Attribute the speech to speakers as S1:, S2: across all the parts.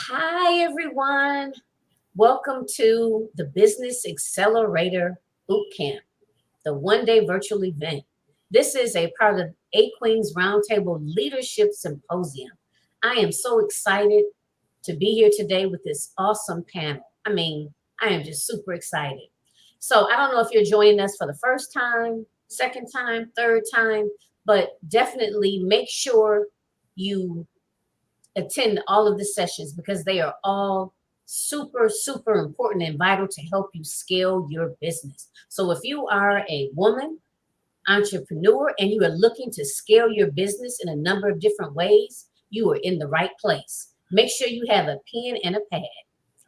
S1: Hi, everyone. Welcome to the Business Accelerator Bootcamp, the one-day virtual event. This is a part of A Queens Roundtable Leadership Symposium. I am so excited to be here today with this awesome panel. I am just super excited. So I don't know if you're joining us for the first time, second time, third time, but definitely make sure you attend all of the sessions because they are all super, super important and vital to help you scale your business. So if you are a woman, entrepreneur, and you are looking to scale your business in a number of different ways, you are in the right place. Make sure you have a pen and a pad.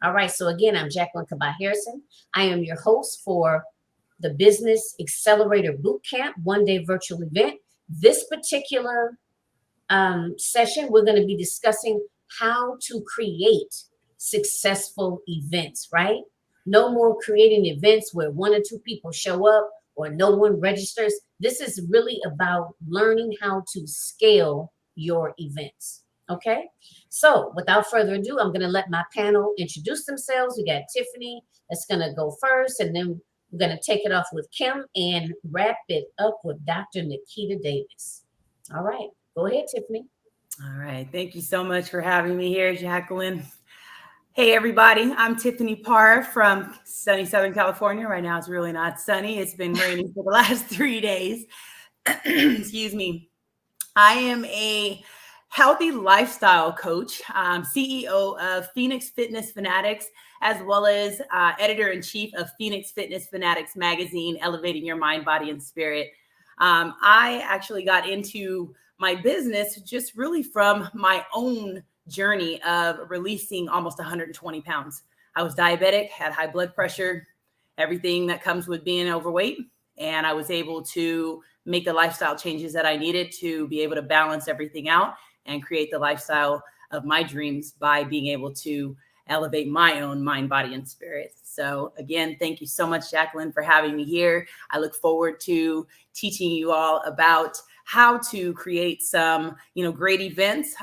S1: All right, so again, I'm Jacqueline Kabah Harrison. I am your host for the Business Accelerator Bootcamp one-day virtual event. This particular session, we're going to be discussing how to create successful events, right? No more creating events where one or two people show up or no one registers. This is really about learning how to scale your events. Okay, so without further ado, I'm going to let my panel introduce themselves. We got Tiffany that's going to go first, and then we're going to take it off with Kim and wrap it up with Dr. Nikita Davis. All right. Go ahead, Tiffany.
S2: All right. Thank you so much for having me here, Jacqueline. Hey, everybody. I'm Tiffany Parr from sunny Southern California. Right now, it's really not sunny. It's been raining for the last 3 days. Excuse me. I am a healthy lifestyle coach, CEO of Phoenix Fitness Fanatics, as well as editor-in-chief of Phoenix Fitness Fanatics magazine, Elevating Your Mind, Body, and Spirit. I actually got into my business just really from my own journey of releasing almost 120 pounds. I was diabetic, had high blood pressure, everything that comes with being overweight. And I was able to make the lifestyle changes that I needed to be able to balance everything out and create the lifestyle of my dreams by being able to elevate my own mind, body, and spirit. So again, thank you so much, Jacqueline, for having me here. I look forward to teaching you all about how to create some, great events.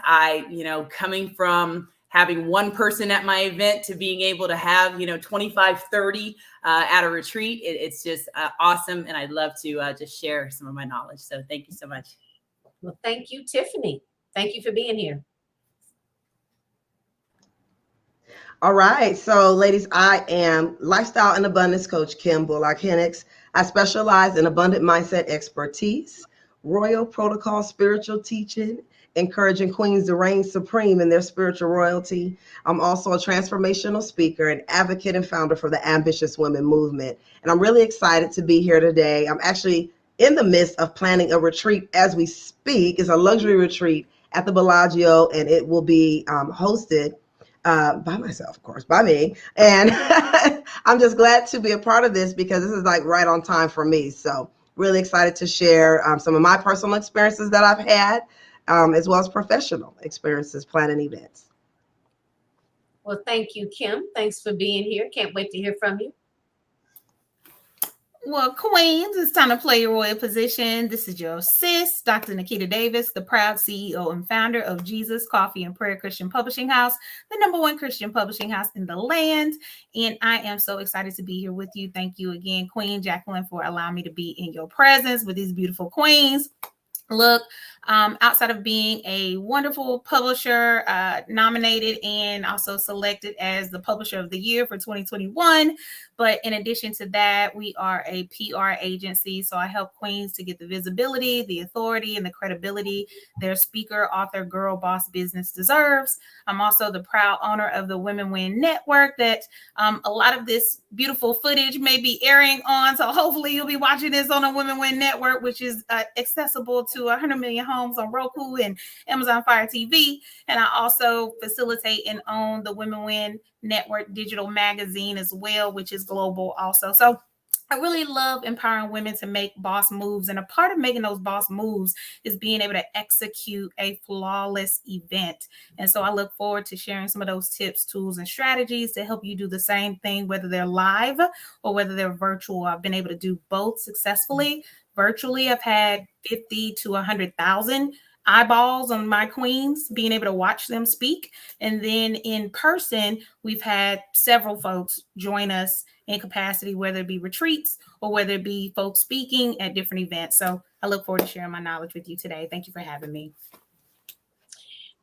S2: Coming from having one person at my event to being able to have, 25, 30 at a retreat. It's just awesome. And I'd love to just share some of my knowledge. So thank you so much.
S1: Well, thank you, Tiffany. Thank you for being here.
S3: All right. So, ladies, I am lifestyle and abundance coach Kim Bullock Hennix. I specialize in abundant mindset expertise, royal protocol spiritual teaching, encouraging queens to reign supreme in their spiritual royalty. I'm also a transformational speaker and advocate and founder for the Ambitious Women Movement. And I'm really excited to be here today. I'm actually in the midst of planning a retreat as we speak. It's a luxury retreat at the Bellagio, and it will be hosted by myself, of course, by me. And I'm just glad to be a part of this because this is like right on time for me. So really excited to share some of my personal experiences that I've had, as well as professional experiences planning events.
S1: Well, thank you, Kim. Thanks for being here. Can't wait to hear from you.
S4: Well, Queens, it's time to play your royal position. This is your sis, Dr. Nikita Davis, the proud CEO and founder of Jesus Coffee and Prayer Christian Publishing House, the #1 Christian publishing house in the land. And I am so excited to be here with you. Thank you again, Queen Jacqueline, for allowing me to be in your presence with these beautiful queens. Look, outside of being a wonderful publisher, nominated and also selected as the publisher of the year for 2021. But in addition to that, we are a PR agency. So I help queens to get the visibility, the authority, and the credibility their speaker, author, girl, boss business deserves. I'm also the proud owner of the Women Win Network that a lot of this beautiful footage may be airing on. So hopefully you'll be watching this on the Women Win Network, which is accessible to 100 million homes on Roku and Amazon Fire TV. And I also facilitate and own the Women Win Network digital magazine as well, which is global also. So I really love empowering women to make boss moves. And a part of making those boss moves is being able to execute a flawless event. And so I look forward to sharing some of those tips, tools, and strategies to help you do the same thing, whether they're live or whether they're virtual. I've been able to do both successfully. Virtually, I've had 50 to 100,000 eyeballs on my queens, being able to watch them speak. And then in person, we've had several folks join us in capacity, whether it be retreats or whether it be folks speaking at different events. So I look forward to sharing my knowledge with you today. Thank you for having me.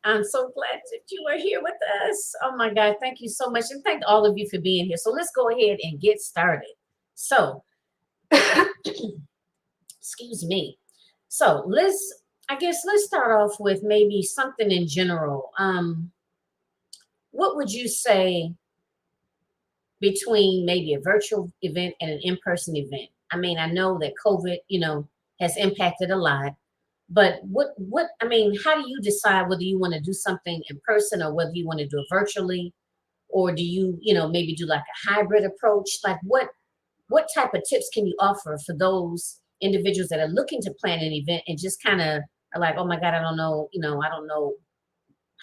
S1: I'm so glad that you are here with us. Oh my God, thank you so much. And thank all of you for being here. So let's go ahead and get started. So, excuse me. So let's start off with maybe something in general. What would you say between maybe a virtual event and an in-person event? I mean, I know that COVID, has impacted a lot. But how do you decide whether you want to do something in person or whether you want to do it virtually? Or do you, maybe do like a hybrid approach? Like what type of tips can you offer for those individuals that are looking to plan an event and just kind of are like, oh my God, I don't know, I don't know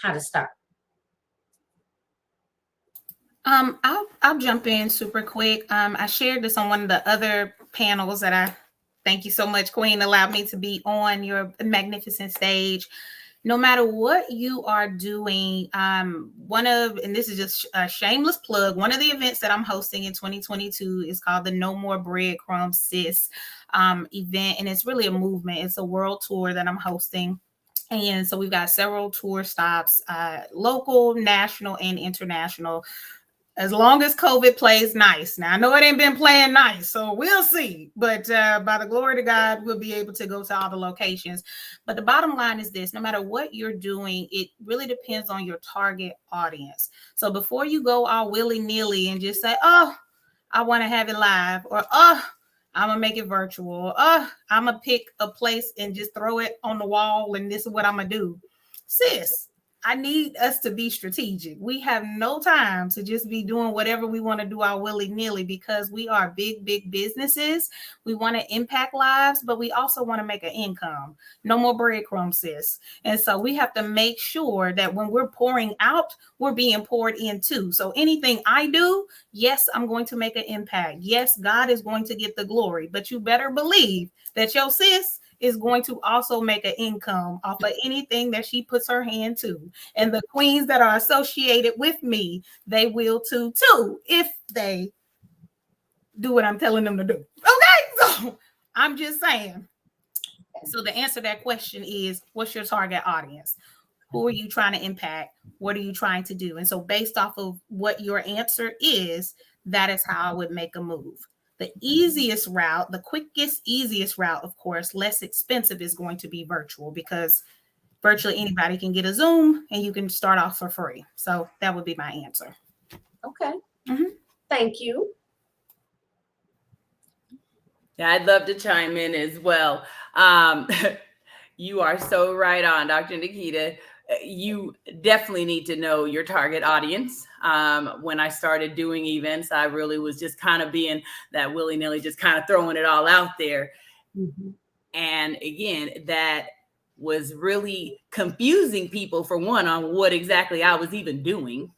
S1: how to start?
S4: I'll jump in super quick. I shared this on one of the other panels that I thank you so much, Queen, allowed me to be on your magnificent stage. No matter what you are doing, and this is just a shameless plug, one of the events that I'm hosting in 2022 is called the No More Breadcrumbs Sis event. And it's really a movement. It's a world tour that I'm hosting. And so we've got several tour stops, local, national, and international. As long as COVID plays nice. Now, I know it ain't been playing nice, so we'll see. But by the glory to God, we'll be able to go to all the locations. But the bottom line is this: no matter what you're doing, it really depends on your target audience. So before you go all willy-nilly and just say, oh, I want to have it live, or oh, I'm going to make it virtual, or oh, I'm going to pick a place and just throw it on the wall, and this is what I'm going to do. Sis, I need us to be strategic. We have no time to just be doing whatever we want to do our willy-nilly, because we are big, big businesses. We want to impact lives, but we also want to make an income. No more breadcrumbs, sis. And so we have to make sure that when we're pouring out, we're being poured into. So anything I do, yes, I'm going to make an impact. Yes, God is going to get the glory, but you better believe that your sis is going to also make an income off of anything that she puts her hand to. And the queens that are associated with me, they will too, if they do what I'm telling them to do. Okay, so I'm just saying. So the answer to that question is, what's your target audience? Who are you trying to impact? What are you trying to do? And so based off of what your answer is, that is how I would make a move. The easiest route, the quickest, easiest route, of course, less expensive, is going to be virtual, because virtually anybody can get a Zoom and you can start off for free. So that would be my answer.
S1: Okay. Mm-hmm. Thank you.
S2: Yeah, I'd love to chime in as well. You are so right on, Dr. Nikita. You definitely need to know your target audience. When I started doing events, I really was just kind of being that willy-nilly, just kind of throwing it all out there. Mm-hmm. And again, that was really confusing people, for one, on what exactly I was even doing.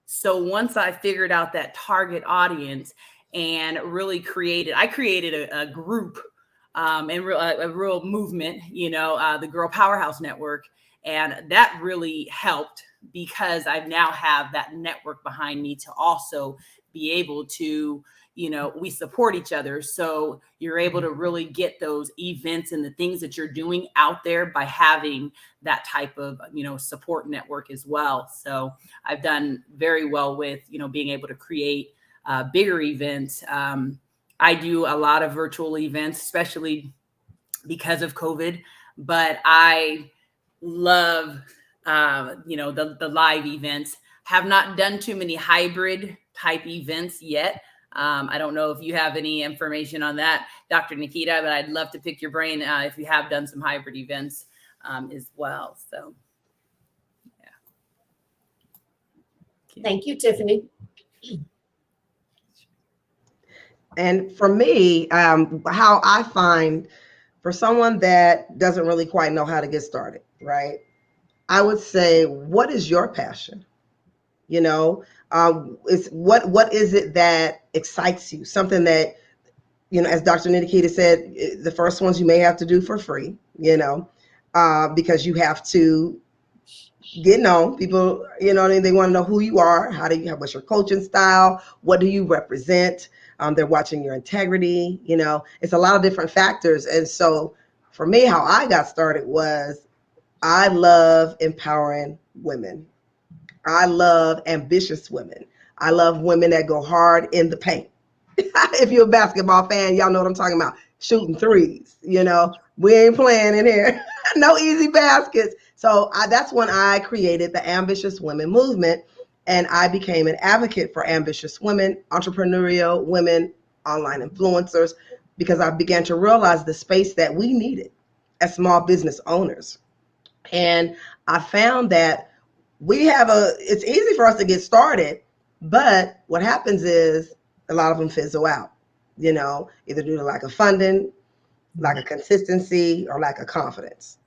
S2: So once I figured out that target audience and really created a group and a real movement, the Girl Powerhouse Network. And that really helped, because I now have that network behind me to also be able to, we support each other. So you're able to really get those events and the things that you're doing out there by having that type of, support network as well. So I've done very well with, being able to create bigger events. I do a lot of virtual events, especially because of COVID, but I love, the live events. Have not done too many hybrid type events yet. I don't know if you have any information on that, Dr. Nikita, but I'd love to pick your brain if you have done some hybrid events as well. So, yeah.
S1: Thank you, Tiffany.
S3: And for me, how I find, for someone that doesn't really quite know how to get started, right? I would say, what is your passion? It's what is it that excites you? Something that, as Dr. Nikita said, the first ones you may have to do for free, because you have to get known. People, they want to know who you are. What's your coaching style? What do you represent? They're watching your integrity. It's a lot of different factors. And so for me, how I got started was I love empowering women. I love ambitious women. I love women that go hard in the paint. If you're a basketball fan, y'all know what I'm talking about. Shooting threes, we ain't playing in here. No easy baskets. So that's when I created the Ambitious Women movement, and I became an advocate for ambitious women, entrepreneurial women, online influencers, because I began to realize the space that we needed as small business owners. And I found that it's easy for us to get started, but what happens is a lot of them fizzle out, either due to lack of funding, lack of consistency, or lack of confidence,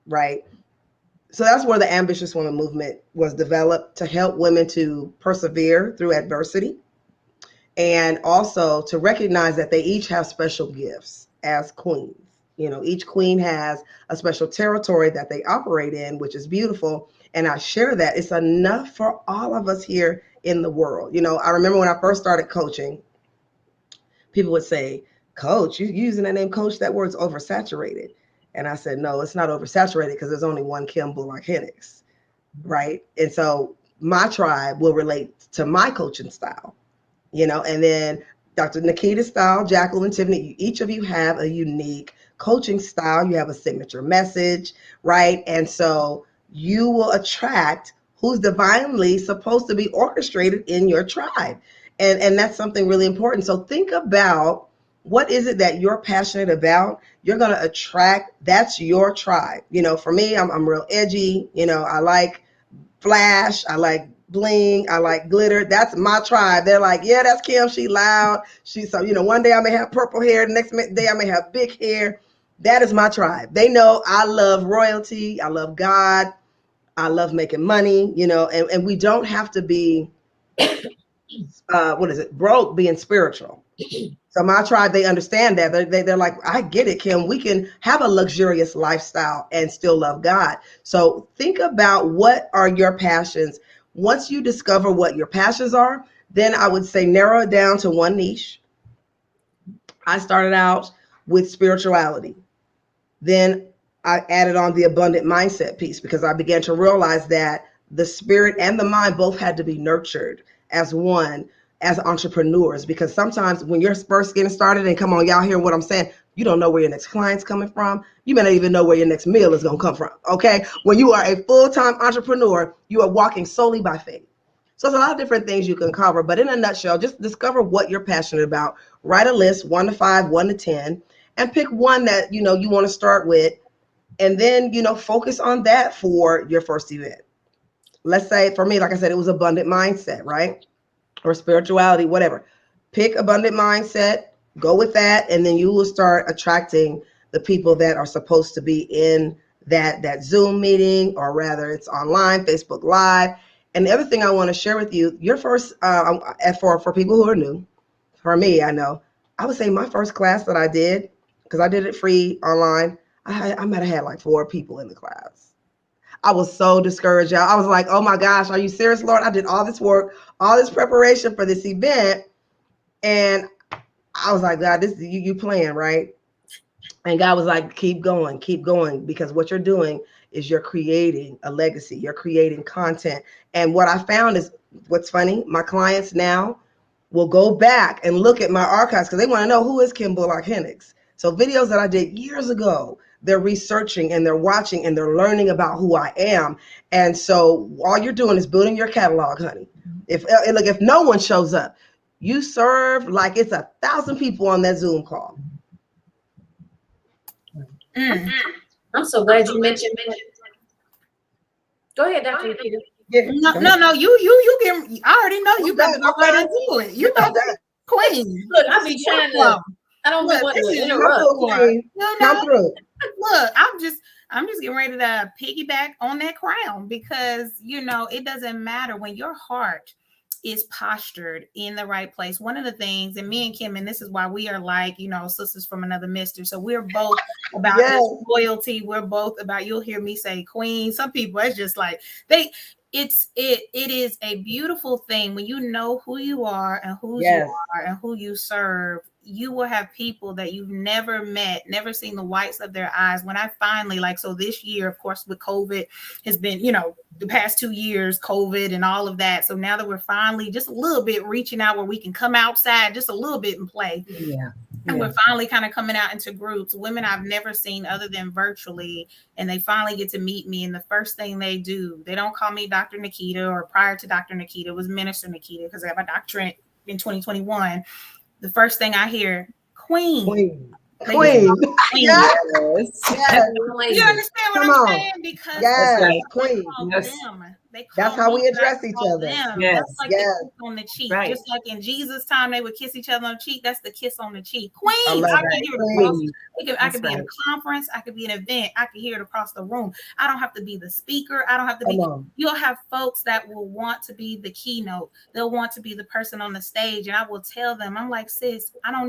S3: right? So that's where the Ambitious Woman movement was developed, to help women to persevere through adversity, and also to recognize that they each have special gifts as queens. Each queen has a special territory that they operate in, which is beautiful. And I share that it's enough for all of us here in the world. I remember when I first started coaching, people would say, Coach, you using that name Coach, that word's oversaturated. And I said, no, it's not oversaturated because there's only one Kim Bullock Hennix, right? And so my tribe will relate to my coaching style, and then Dr. Nikita style, Jacqueline, Tiffany, each of you have a unique coaching style. You have a signature message, right? And so you will attract who's divinely supposed to be orchestrated in your tribe. And that's something really important. So think about, what is it that you're passionate about? You're going to attract, that's your tribe. For me, I'm real edgy. I like flash. I like bling. I like glitter. That's my tribe. They're like, yeah, that's Kim. She loud. She's so, one day I may have purple hair. The next day I may have big hair. That is my tribe. They know I love royalty. I love God. I love making money, and we don't have to be, broke being spiritual. So my tribe, they understand that. They're like, I get it, Kim. We can have a luxurious lifestyle and still love God. So think about, what are your passions? Once you discover what your passions are, then I would say narrow it down to one niche. I started out with spirituality. Then I added on the abundant mindset piece, because I began to realize that the spirit and the mind both had to be nurtured as one, as entrepreneurs, because sometimes when you're first getting started, and come on, y'all hear what I'm saying, you don't know where your next client's coming from. You may not even know where your next meal is going to come from. Okay. When you are a full-time entrepreneur, you are walking solely by faith. So there's a lot of different things you can cover, but in a nutshell, just discover what you're passionate about. Write a list, 1 to 5, 1 to 10, and pick one that, you want to start with. And then, focus on that for your first event. Let's say for me, like I said, it was abundant mindset, right? Or spirituality, whatever. Pick abundant mindset, go with that, and then you will start attracting the people that are supposed to be in that Zoom meeting, or rather it's online, Facebook Live. And the other thing I want to share with you, your first, for people who are new, for me, I know, I would say my first class that I did, because I did it free online, I might have had like 4 people in the class. I was so discouraged, y'all. I was like, oh my gosh, are you serious, Lord? I did all this work, all this preparation for this event. And I was like, God, this is you playing, right? And God was like, keep going, because what you're doing is you're creating a legacy. You're creating content. And what I found is, what's funny, my clients now will go back and look at my archives because they want to know, who is Kim Bullock Hennix? So videos that I did years ago, they're researching and they're watching and they're learning about who I am. And so all you're doing is building your catalog, honey. If no one shows up, you serve like it's 1,000 people on that Zoom call.
S1: I'm so glad you mentioned that. Go ahead, Dr. Nikita.
S4: No, you get. I already know you about to go right into it. You about to queen.
S1: Look, I be trying to. I don't want to interrupt.
S3: Come through.
S4: Look, I'm just getting ready to piggyback on that crown, because it doesn't matter when your heart is postured in the right place. One of the things, and me and Kim, and this is why we are like, sisters from another mister. So we're both about
S3: Yes.
S4: this loyalty. We're both about, you'll hear me say queen. Some people, it's just like it is a beautiful thing when you know who you are and who
S3: Yes.
S4: you are and who you serve. You will have people that you've never met, never seen the whites of their eyes. When I finally, so this year, of course, with COVID has been, the past 2 years, COVID and all of that. So now that we're finally just a little bit reaching out where we can come outside just a little bit and play.
S2: Yeah.
S4: And we're finally kind of coming out into groups, women I've never seen other than virtually, and they finally get to meet me. And the first thing they do, they don't call me Dr. Nikita, or prior to Dr. Nikita was Minister Nikita, because I have my doctorate in 2021. The first thing I hear, Queen.
S3: Queen. Yes.
S1: Yes.
S4: You understand what I'm saying? Because
S3: yes, Queen.
S4: They call
S3: that's how
S4: me,
S3: we address each other.
S2: Yes.
S4: That's like the kiss on the cheek.
S2: Right.
S4: Just like in Jesus' time, they would kiss each other on the cheek. That's the kiss on the cheek. Queen. I can hear it across. I could be at a conference. I could be at an event. I could hear it across the room. I don't have to be the speaker. I don't have to be. You'll have folks that will want to be the keynote. They'll want to be the person on the stage, and I will tell them, I'm like, sis, I don't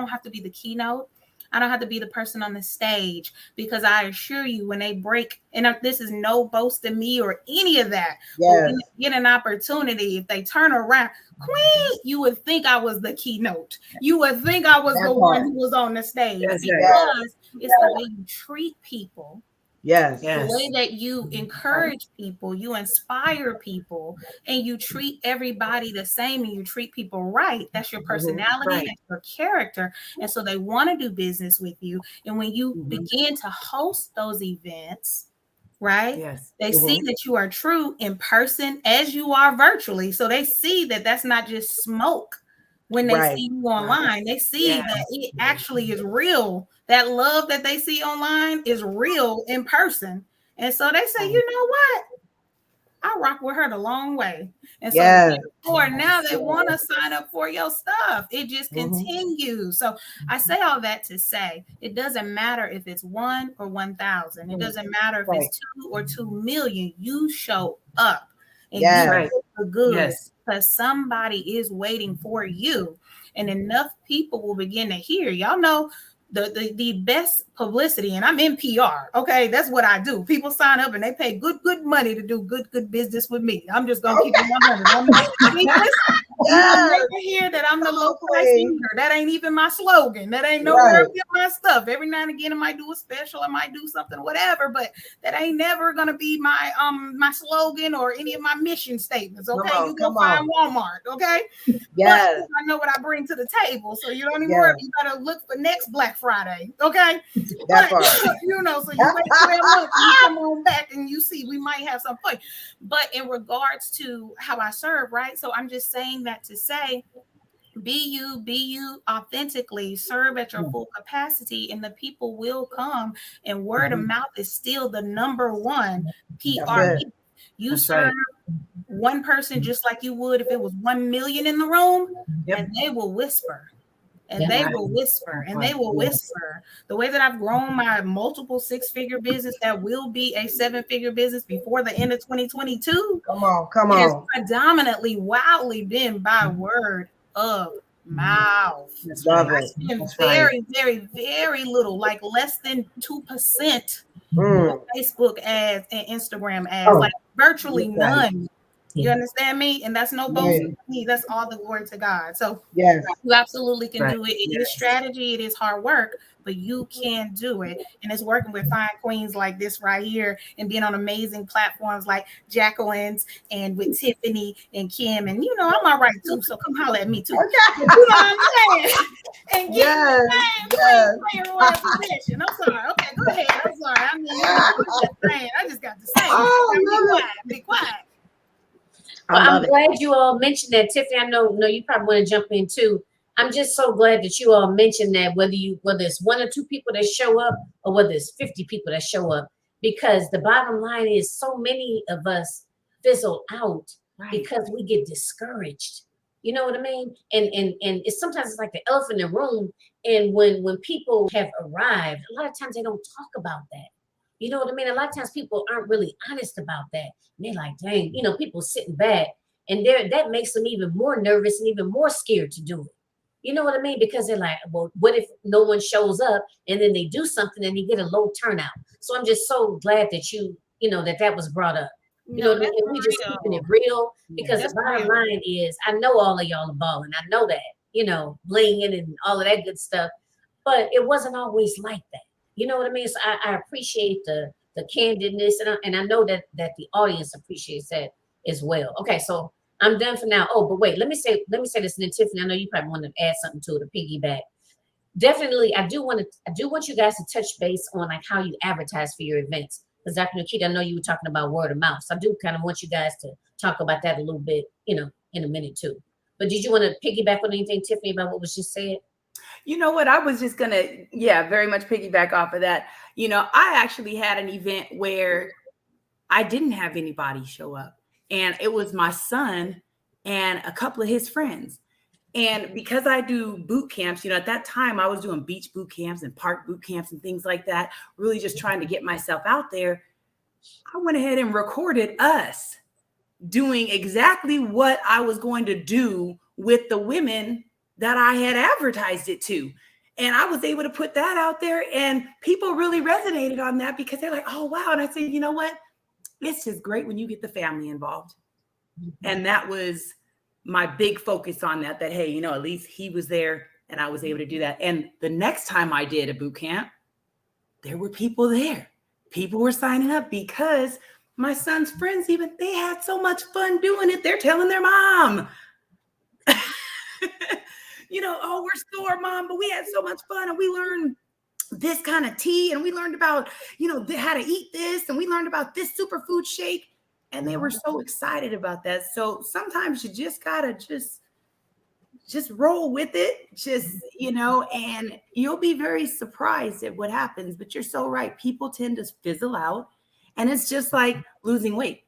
S4: have to be the keynote. I don't have to be the person on the stage, because I assure you, when they break, and this is no boast of me or any of that, but when they get an opportunity, if they turn around, Queen, you would think I was the keynote. You would think I was the one who was on the stage, because it's the way you treat people.
S3: Yes.
S4: The way that you encourage people, you inspire people, and you treat everybody the same, and you treat people right. That's your personality, that's your character. And so they want to do business with you. And when you begin to host those events, right?
S2: Yes.
S4: They see that you are true in person as you are virtually. So they see that that's not just smoke. When they see you online, they see that it actually is real. That love that they see online is real in person. And so they say, you know what? I rock with her the long way. And so therefore, now they want to sign up for your stuff. It just continues. So I say all that to say, it doesn't matter if it's 1 or 1,000. It doesn't matter if it's 2 or 2 million. You show up and you get the goods, because somebody is waiting for you, and enough people will begin to hear. Y'all know the best publicity, and I'm in PR. Okay, that's what I do. People sign up and they pay good money to do good business with me. I'm just gonna keep it 100. You never hear that I'm the low price leader. That ain't even my slogan. That ain't nowhere I get my stuff. Every now and again, I might do a special. I might do something, whatever. But that ain't never gonna be my my slogan or any of my mission statements. Okay, you go find Walmart. Okay, but I know what I bring to the table, so you don't even worry. You gotta look for next Black Friday. Okay, so you wait for that month, and you come on back and you see we might have some fun. But in regards to how I serve, right? So I'm just saying that to say, be you authentically, serve at your full capacity, and the people will come. And word of mouth is still the number one PR. You serve one person just like you would if it was 1 million in the room, and they will whisper. And they will whisper, and they will whisper. The way that I've grown my multiple 6-figure business that will be a 7-figure business before the end of 2022.
S3: Come on.
S4: Has predominantly, wildly been by word of mouth. I spend very, very little, like less than 2% on Facebook ads and Instagram ads, like virtually none. You understand me? And that's no boast to me. That's all the glory to God. So you absolutely can do it. It is strategy. It is hard work, but you can do it. And it's working with fine queens like this right here, and being on amazing platforms like Jacqueline's, and with Tiffany and Kim. And I'm all right too. So come holler at me too. Okay. You know what I'm saying? And get player royal position. I'm sorry. Okay, go ahead. I'm sorry. I mean, I just got to say. Be quiet.
S1: Well, I'm glad you all mentioned that, Tiffany. I know you probably want to jump in too. I'm just so glad that you all mentioned that, whether it's 1 or 2 people that show up, or whether it's 50 people that show up, because the bottom line is so many of us fizzle out because we get discouraged. You know what I mean? And it's sometimes it's like the elephant in the room. And when people have arrived, a lot of times they don't talk about that. You know what I mean? A lot of times people aren't really honest about that. And they're like, dang, people sitting back. And that makes them even more nervous and even more scared to do it. You know what I mean? Because they're like, well, what if no one shows up and then they do something and they get a low turnout? So I'm just so glad that that was brought up. You know
S4: No,
S1: what I mean?
S4: that's
S1: And we just
S4: real.
S1: keeping it real, because
S4: That's
S1: the bottom
S4: real.
S1: line is, I know all of y'all are balling. I know that, blinging and all of that good stuff. But it wasn't always like that. You know what I mean? So I appreciate the candidness, and I know that the audience appreciates that as well. Okay, so I'm done for now. Oh, but wait, let me say this, and then Tiffany, I know you probably want to add something to it, to piggyback. Definitely, I do want you guys to touch base on like how you advertise for your events. Because Dr. Nikita, I know you were talking about word of mouth. So I do kind of want you guys to talk about that a little bit, in a minute too. But did you want to piggyback on anything, Tiffany, about what was just said?
S2: You know what? I was just going to, very much piggyback off of that. I actually had an event where I didn't have anybody show up, and it was my son and a couple of his friends. And because I do boot camps, at that time I was doing beach boot camps and park boot camps and things like that, really just trying to get myself out there. I went ahead and recorded us doing exactly what I was going to do with the women that I had advertised it to. And I was able to put that out there, and people really resonated on that because they're like, oh, wow. And I said, you know what? It's just great when you get the family involved. And that was my big focus on that, hey, at least he was there and I was able to do that. And the next time I did a boot camp, there were people there. People were signing up because my son's friends, they had so much fun doing it. They're telling their mom, oh, we're sore, Mom, but we had so much fun and we learned this kind of tea and we learned about, how to eat this, and we learned about this superfood shake. And they were so excited about that. So sometimes you just gotta just roll with it, and you'll be very surprised at what happens. But you're so right. People tend to fizzle out, and it's just like losing weight.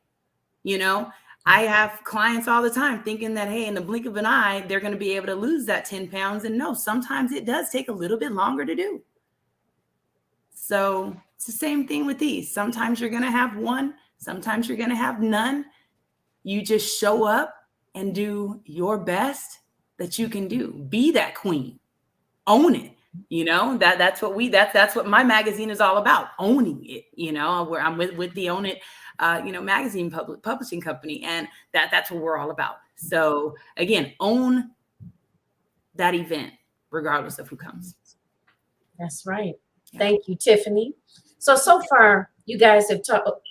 S2: I have clients all the time thinking that, hey, in the blink of an eye, they're going to be able to lose that 10 pounds. And no, sometimes it does take a little bit longer to do. So it's the same thing with these. Sometimes you're going to have one, sometimes you're going to have none. You just show up and do your best that you can do. Be that queen. Own it. That's what my magazine is all about. Owning it. Where I'm with the Own It, magazine publishing company, and that's what we're all about. So again, own that event regardless of who comes.
S1: That's right. Thank you, Tiffany. So far, you guys have talked.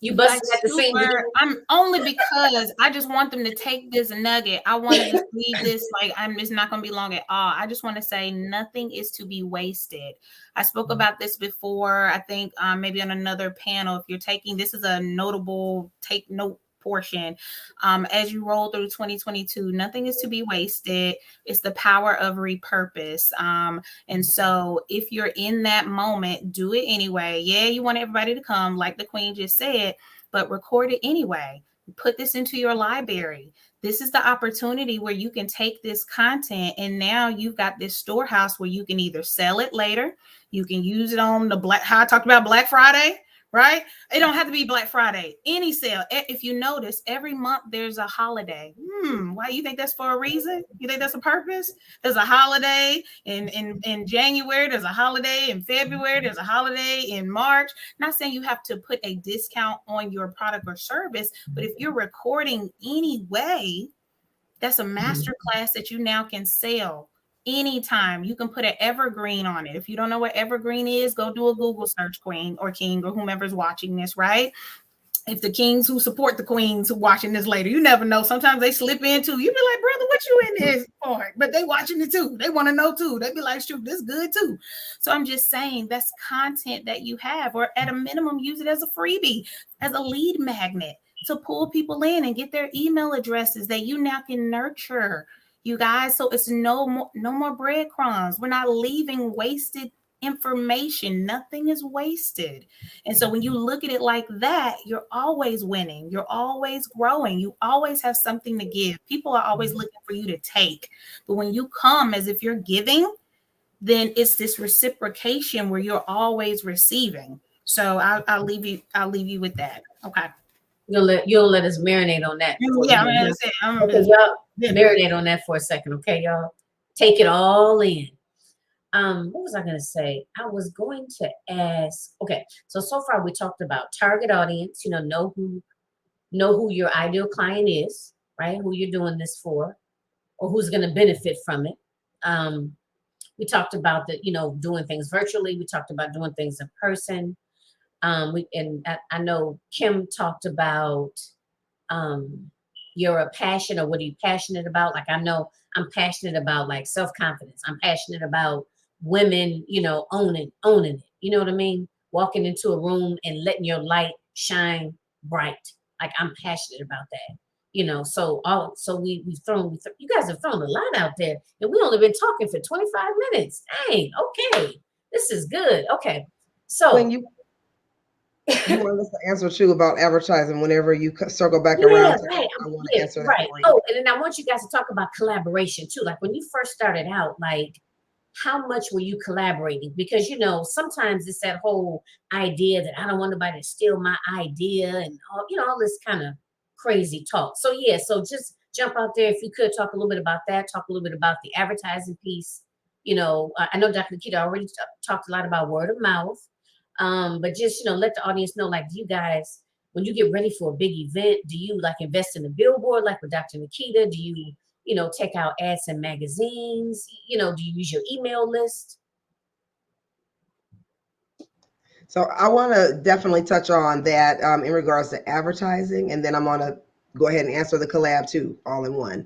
S1: You busted at the same time.
S4: I'm only because I just want them to take this nugget. I want to just leave this it's not going to be long at all. I just want to say nothing is to be wasted. I spoke about this before. I think maybe on another panel. If you're taking, this is a notable take note portion. As you roll through 2022, nothing is to be wasted. It's the power of repurpose. And so if you're in that moment, do it anyway. Yeah, you want everybody to come, like the Queen just said, but record it anyway. Put this into your library. This is the opportunity where you can take this content, and now you've got this storehouse where you can either sell it later, you can use it on how I talked about Black Friday, right? It don't have to be Black Friday. Any sale. If you notice, every month there's a holiday. Why you think that's for a reason? You think that's a purpose? There's a holiday in January. There's a holiday in February. There's a holiday in March. Not saying you have to put a discount on your product or service, but if you're recording anyway, that's a master class that you now can sell. Anytime. You can put an evergreen on it. If you don't know what evergreen is, go do a Google search, Queen or King or whomever's watching this, right? If the kings who support the queens who watching this later, you never know. Sometimes they slip in too. You be like, brother, what you in this for? But they watching it too. They want to know too. They be like, shoot, this good too. So I'm just saying that's content that you have, or at a minimum, use it as a freebie, as a lead magnet to pull people in and get their email addresses that you now can nurture. You guys, so it's no more breadcrumbs. We're not leaving wasted information. Nothing is wasted. And so when you look at it like that, you're always winning. You're always growing. You always have something to give. People are always looking for you to take. But when you come as if you're giving, then it's this reciprocation where you're always receiving. So I'll leave you with that. Okay.
S1: You'll let us marinate on that.
S4: Yeah, I'm gonna say,
S1: Okay, y'all marinate on that for a second, okay, y'all? Take it all in. What was I gonna say? I was going to ask. Okay, so far we talked about target audience. Know who your ideal client is, right? Who you're doing this for, or who's going to benefit from it. We talked about doing things virtually. We talked about doing things in person. I know Kim talked about your passion, or what are you passionate about? Like, I know I'm passionate about like self-confidence. I'm passionate about women, owning it. You know what I mean? Walking into a room and letting your light shine bright. Like, I'm passionate about that. You guys have thrown a lot out there, and we only been talking for 25 minutes. Dang, okay. This is good. Okay. So
S3: When you want us to answer too about advertising whenever you circle back
S1: yeah,
S3: around to
S1: right.
S3: I want to answer that
S1: Right.
S3: for you.
S1: Oh, and then I want you guys to talk about collaboration too. Like, when you first started out, like, how much were you collaborating? Because sometimes it's that whole idea that I don't want nobody to steal my idea, and all this kind of crazy talk. So yeah, so just jump out there if you could, talk a little bit about that. Talk a little bit about the advertising piece. I know Dr. Nikita already talked a lot about word of mouth, but just let the audience know, like, do you guys, when you get ready for a big event, do you like invest in a billboard like with Dr. Nikita? Do you take out ads in magazines? Do you use your email list?
S3: So I want to definitely touch on that in regards to advertising, and then I'm going to go ahead and answer the collab too, all in one.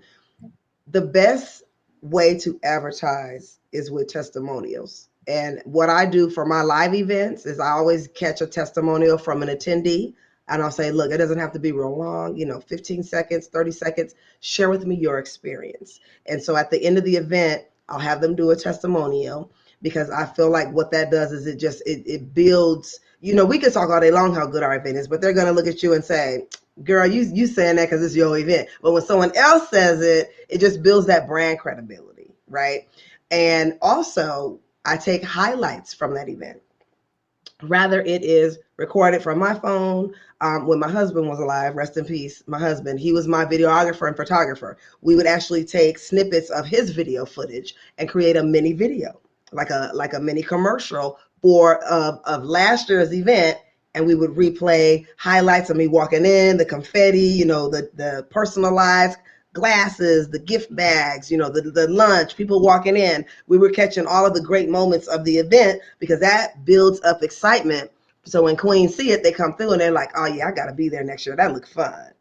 S3: The best way to advertise is with testimonials. And what I do for my live events is I always catch a testimonial from an attendee, and I'll say, look, it doesn't have to be real long, 15 seconds, 30 seconds. Share with me your experience. And so at the end of the event, I'll have them do a testimonial, because I feel like what that does is it builds, we can talk all day long how good our event is, but they're going to look at you and say, girl, you saying that because it's your event. But when someone else says it, it just builds that brand credibility, right? And also, I take highlights from that event. Rather, it is recorded from my phone. When my husband was alive, rest in peace, my husband, he was my videographer and photographer. We would actually take snippets of his video footage and create a mini video, like a mini commercial of last year's event. And we would replay highlights of me walking in, the confetti, the personalized glasses, the gift bags, the lunch, people walking in. We were catching all of the great moments of the event, because that builds up excitement. So when queens see it, they come through and they're like, oh yeah, I got to be there next year. That looks fun.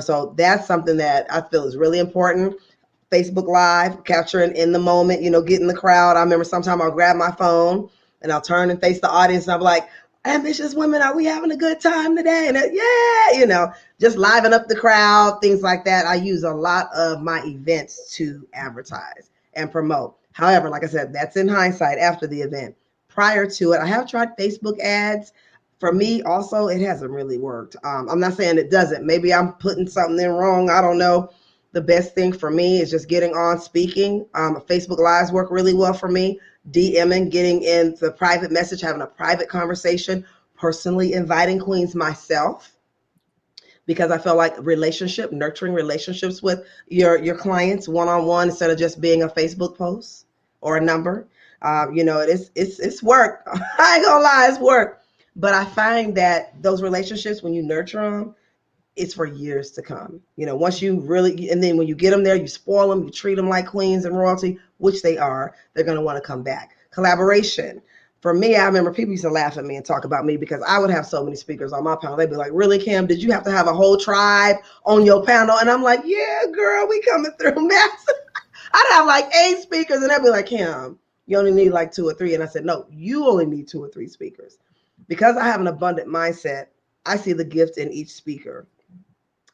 S3: So that's something that I feel is really important. Facebook Live, capturing in the moment, getting the crowd. I remember sometime I'll grab my phone and I'll turn and face the audience, and I'm like, ambitious women, are we having a good time today? And just liven up the crowd, things like that. I use a lot of my events to advertise and promote. However, like I said, that's in hindsight after the event. Prior to it, I have tried Facebook ads. For me, also, it hasn't really worked. I'm not saying it doesn't. Maybe I'm putting something in wrong. I don't know. The best thing for me is just getting on speaking. Facebook Lives work really well for me. DMing, getting in the private message, having a private conversation, personally inviting queens myself, because I feel like nurturing relationships with your clients one-on-one, instead of just being a Facebook post or a number. It's work. I ain't gonna lie, it's work. But I find that those relationships, when you nurture them, it's for years to come. Once you really, and then when you get them there, you spoil them, you treat them like queens and royalty, which they are, they're going to want to come back. Collaboration. For me, I remember people used to laugh at me and talk about me, because I would have so many speakers on my panel. They'd be like, really, Kim, did you have to have a whole tribe on your panel? And I'm like, yeah, girl, we coming through massive. I'd have like 8 speakers, and they'd be like, Kim, you only need like 2 or 3. And I said, no, you only need 2 or 3 speakers. Because I have an abundant mindset, I see the gift in each speaker.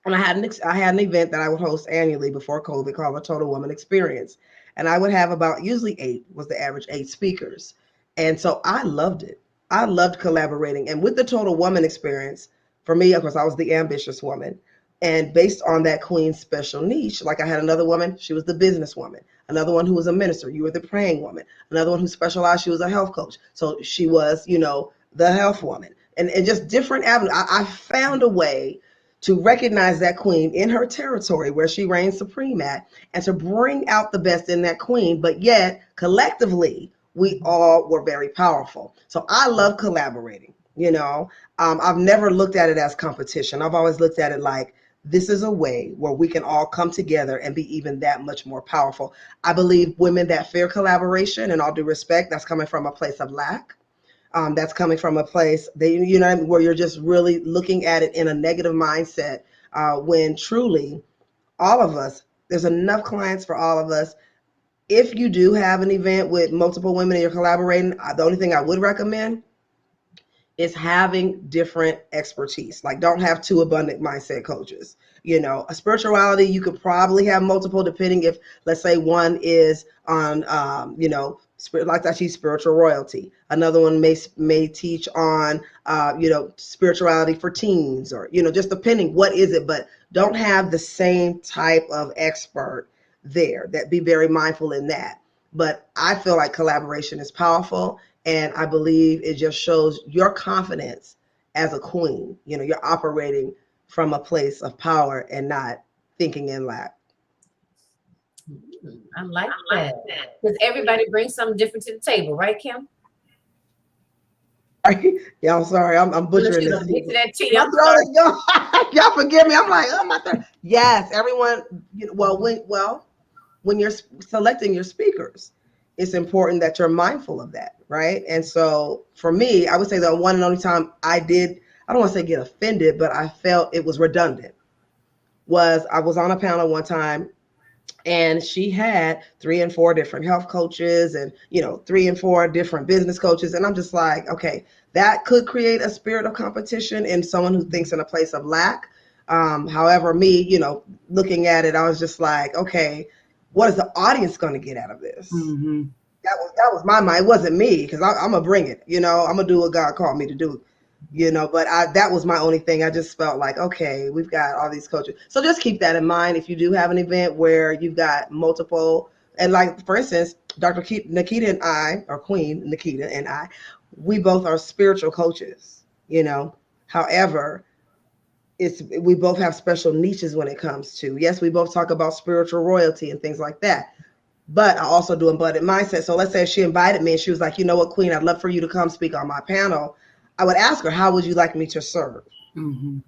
S3: And I had an event that I would host annually before COVID called the Total Woman Experience. And I would have about, usually 8 was the average, 8 speakers. And so I loved it. I loved collaborating. And with the Total Woman Experience, for me, of course, I was the ambitious woman. And based on that queen's special niche, like I had another woman, she was the business woman. Another one who was a minister, you were the praying woman. Another one who specialized, she was a health coach. So she was, the health woman. And just different avenues. I found a way to recognize that queen in her territory where she reigns supreme at, and to bring out the best in that queen. But yet, collectively, we all were very powerful. So I love collaborating. I've never looked at it as competition. I've always looked at it like, this is a way where we can all come together and be even that much more powerful. I believe women that fear collaboration, and all due respect, that's coming from a place of lack. That's coming from a place that, where you're just really looking at it in a negative mindset, when truly all of us, there's enough clients for all of us. If you do have an event with multiple women and you're collaborating, the only thing I would recommend is having different expertise. Like, don't have two abundant mindset coaches. A spirituality, you could probably have multiple, depending if, let's say, one is on, like I teach spiritual royalty. Another one may teach on, spirituality for teens, or, just depending what is it, but don't have the same type of expert there. That be very mindful in that. But I feel like collaboration is powerful. And I believe it just shows your confidence as a queen. You're operating from a place of power and not thinking in lack.
S1: I like that. Because everybody brings something different to the table, right, Kim?
S3: Yeah, I'm sorry. I'm butchering this.
S1: Get to that tea.
S3: My
S1: I'm
S3: throat
S1: sorry.
S3: is y'all forgive me. I'm like, oh, my throat. Yes, everyone. When you're selecting your speakers, it's important that you're mindful of that, right? And so for me, I would say the one and only time I don't want to say get offended, but I felt it was redundant, was I was on a panel one time, and she had 3 and 4 different health coaches and, 3 and 4 different business coaches. And I'm just like, okay, that could create a spirit of competition in someone who thinks in a place of lack. However, me, looking at it, I was just like, okay, what is the audience going to get out of this?
S2: Mm-hmm.
S3: That was my mind. It wasn't me, because I'm going to bring it. I'm going to do what God called me to do. But that was my only thing. I just felt like, okay, we've got all these coaches. So just keep that in mind if you do have an event where you've got multiple. And like, for instance, Dr. Nikita and I, or Queen Nikita and I, we both are spiritual coaches, However, we both have special niches when it comes to, yes, we both talk about spiritual royalty and things like that. But I also do abundant mindset. So let's say if she invited me and she was like, you know what, Queen, I'd love for you to come speak on my panel. I would ask her, how would you like me to serve?
S2: Mm-hmm.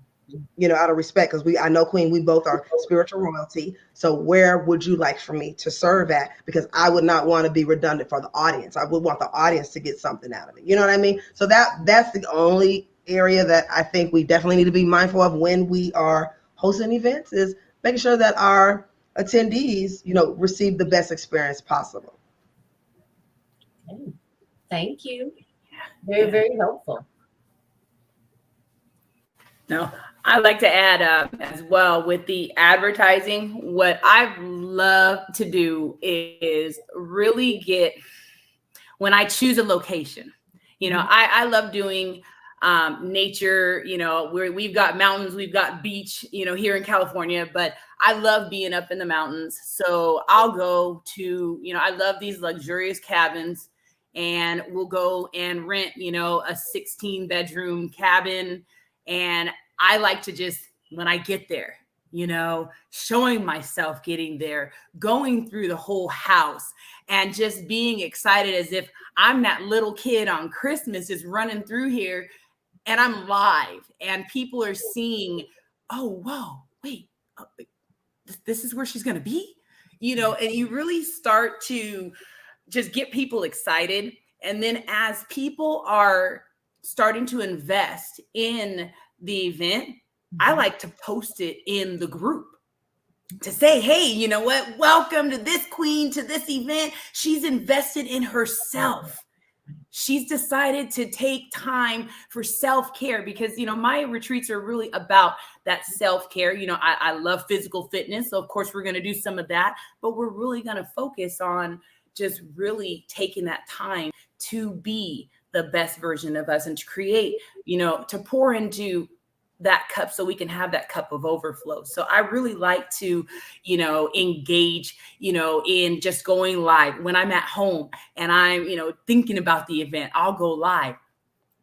S3: Out of respect, because I know, Queen, we both are spiritual royalty. So where would you like for me to serve at? Because I would not want to be redundant for the audience. I would want the audience to get something out of it. You know what I mean? So that's the only area that I think we definitely need to be mindful of when we are hosting events, is making sure that our attendees, receive the best experience possible.
S1: Okay. Thank you. Very, very helpful.
S2: No, I'd like to add as well with the advertising. What I love to do is really when I choose a location, I love doing nature, where we've got mountains, we've got beach, here in California, but I love being up in the mountains. So I'll go to, I love these luxurious cabins, and we'll go and rent, a 16-bedroom cabin. And I like to just, when I get there, showing myself getting there, going through the whole house, and just being excited as if I'm that little kid on Christmas just running through here, and I'm live, and people are seeing, oh, whoa, wait, this is where she's going to be, and you really start to just get people excited. And then as people are starting to invest in the event, I like to post it in the group to say, hey, you know what? Welcome to this queen, to this event. She's invested in herself. She's decided to take time for self-care, because, my retreats are really about that self-care. I love physical fitness. So of course we're going to do some of that, but we're really going to focus on just really taking that time to be the best version of us, and to create, to pour into that cup so we can have that cup of overflow. So I really like to, engage, in just going live. When I'm at home and I'm, thinking about the event, I'll go live.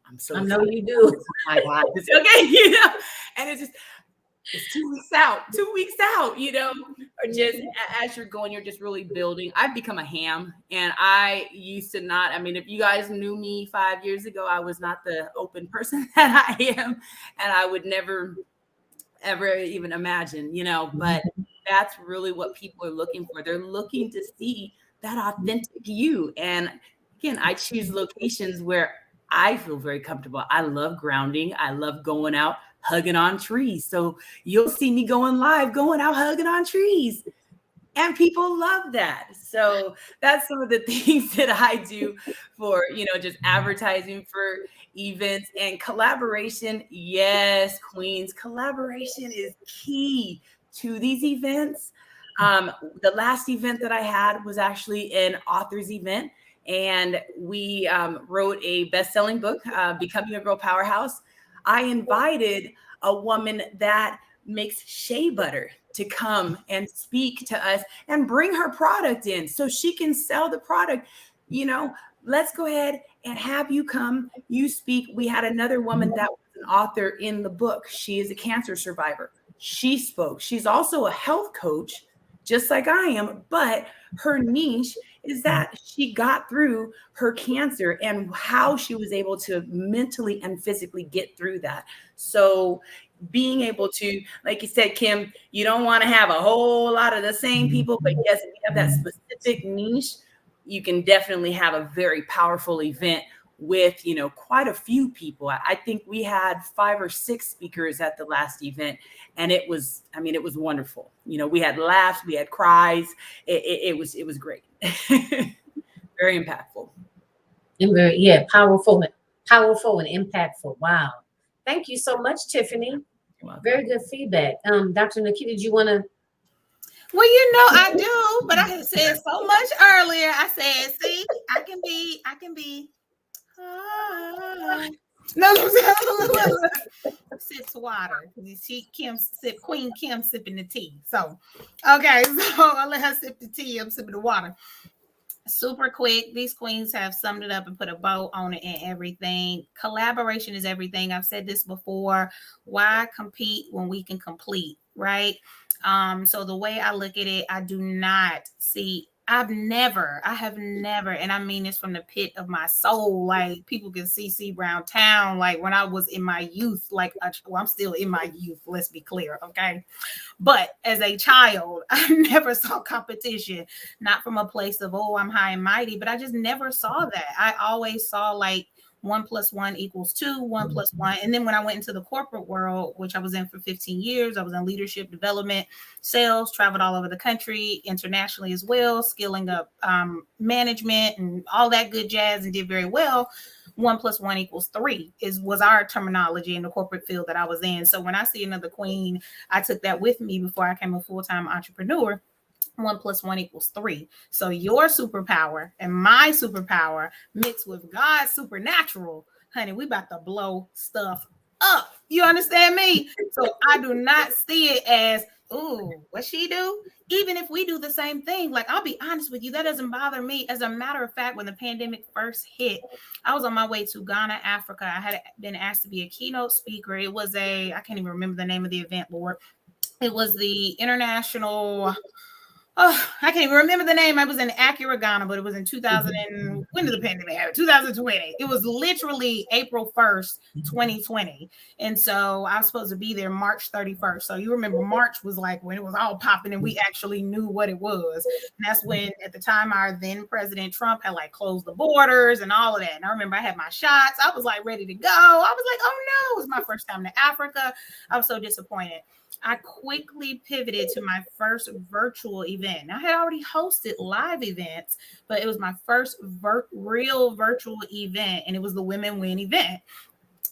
S2: I'm so
S1: I know you do.
S2: My God. Okay. And it's just, it's 2 weeks out, 2 weeks out, or just as you're going, you're just really building. I've become a ham, and I used to not. I mean, if you guys knew me 5 years ago, I was not the open person that I am, and I would never ever even imagine, but that's really what people are looking for. They're looking to see that authentic you. And again, I choose locations where I feel very comfortable. I love grounding. I love going out, hugging on trees. So you'll see me going live, going out, hugging on trees. And people love that. So that's some of the things that I do for, just advertising for events and collaboration. Yes, Queens, collaboration is key to these events. The last event that I had was actually an author's event, and we wrote a best-selling book, Becoming a Girl Powerhouse. I invited a woman that makes shea butter to come and speak to us and bring her product in so she can sell the product. Let's go ahead and have you come, you speak. We had another woman that was an author in the book. She is a cancer survivor. She spoke. She's also a health coach, just like I am, but her niche is that she got through her cancer and how she was able to mentally and physically get through that. So being able to, like you said, Kim, you don't want to have a whole lot of the same people, but yes, if you have that specific niche, you can definitely have a very powerful event with, quite a few people. I think we had 5 or 6 speakers at the last event, and it was wonderful. We had laughs, we had cries. It was great. Very impactful.
S1: And very, powerful and impactful. Wow. Thank you so much, Tiffany. Very good feedback. Dr. Nikita, did you want to?
S4: Well, I do, but I had said so much earlier. I said, see, I can be. No. Sips water. Queen Kim sipping the tea. So, okay, so I let her sip the tea. I'm sipping the water. Super quick. These queens have summed it up and put a bow on it and everything. Collaboration is everything. I've said this before. Why compete when we can complete, right? So the way I look at it, I do not see, I have never, and I mean this from the pit of my soul, like people can see Brown Town, like when I was in my youth, I'm still in my youth, let's be clear, okay? But as a child, I never saw competition, not from a place of, oh, I'm high and mighty, but I just never saw that. I always saw like 1 + 1 = 2, 1 + 1. And then when I went into the corporate world, which I was in for 15 years, I was in leadership development, sales, traveled all over the country, internationally as well, skilling up management and all that good jazz, and did very well. 1 + 1 = 3 was our terminology in the corporate field that I was in. So when I see another queen, I took that with me before I became a full-time entrepreneur. 1 + 1 = 3. So your superpower and my superpower mixed with God's supernatural, honey, we about to blow stuff up. You understand me? So I do not see it as, ooh, what she do? Even if we do the same thing, like I'll be honest with you, that doesn't bother me. As a matter of fact, when the pandemic first hit, I was on my way to Ghana, Africa. I had been asked to be a keynote speaker. It was I can't even remember the name of the event, Lord. It was the international, I can't even remember the name. I was in Accra, Ghana, but it was in 2000. When did the pandemic happen? 2020. It was literally April 1st, 2020. And so I was supposed to be there March 31st. So you remember March was like when it was all popping and we actually knew what it was. And that's when at the time our then President Trump had like closed the borders and all of that. And I remember I had my shots. I was like ready to go. I was like, oh no, it was my first time to Africa. I was so disappointed. I quickly pivoted to my first virtual event. I had already hosted live events, but it was my first real virtual event, and it was the Women Win event.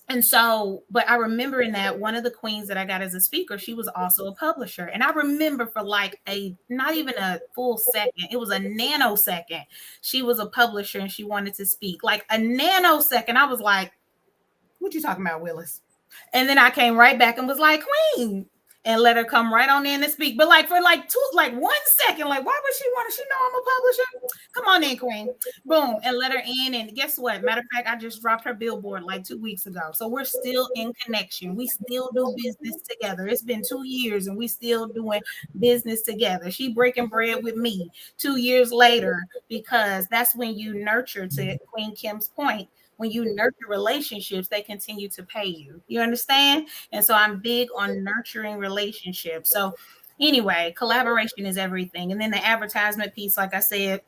S4: And so, but I remember in that one of the queens that I got as a speaker, she was also a publisher. And I remember for like not even a full second, it was a nanosecond. She was a publisher and she wanted to speak. Like a nanosecond, I was like, what you talking about, Willis? And then I came right back and was like, Queen, and let her come right on in and speak. But like for like 1 second, like why would she want to? She know I'm a publisher. Come on in, Queen. Boom, and let her in. And guess what? Matter of fact, I just dropped her billboard like 2 weeks ago. So we're still in connection. We still do business together. It's been 2 years and we still doing business together. She breaking bread with me 2 years later, because that's when you nurture, to Queen Kim's point. When you nurture relationships, they continue to pay you. You understand? And so I'm big on nurturing relationships. So anyway, collaboration is everything. And then the advertisement piece, like I said,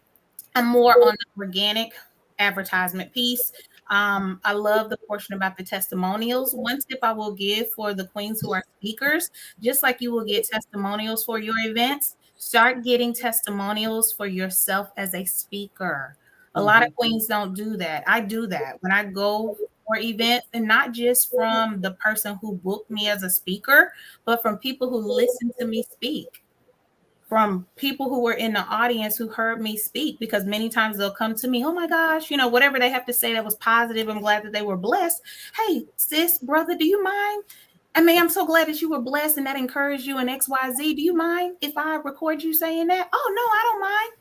S4: I'm more on the organic advertisement piece. I love the portion about the testimonials. One tip I will give for the queens who are speakers, just like you will get testimonials for your events, start getting testimonials for yourself as a speaker. A lot of queens don't do that. I do that when I go for events, and not just from the person who booked me as a speaker, but from people who listen to me speak, from people who were in the audience who heard me speak, because many times they'll come to me, oh my gosh, whatever they have to say that was positive. I'm glad that they were blessed. Hey, sis, brother, do you mind? I mean, I'm so glad that you were blessed and that encouraged you in XYZ. Do you mind if I record you saying that? Oh, no, I don't mind.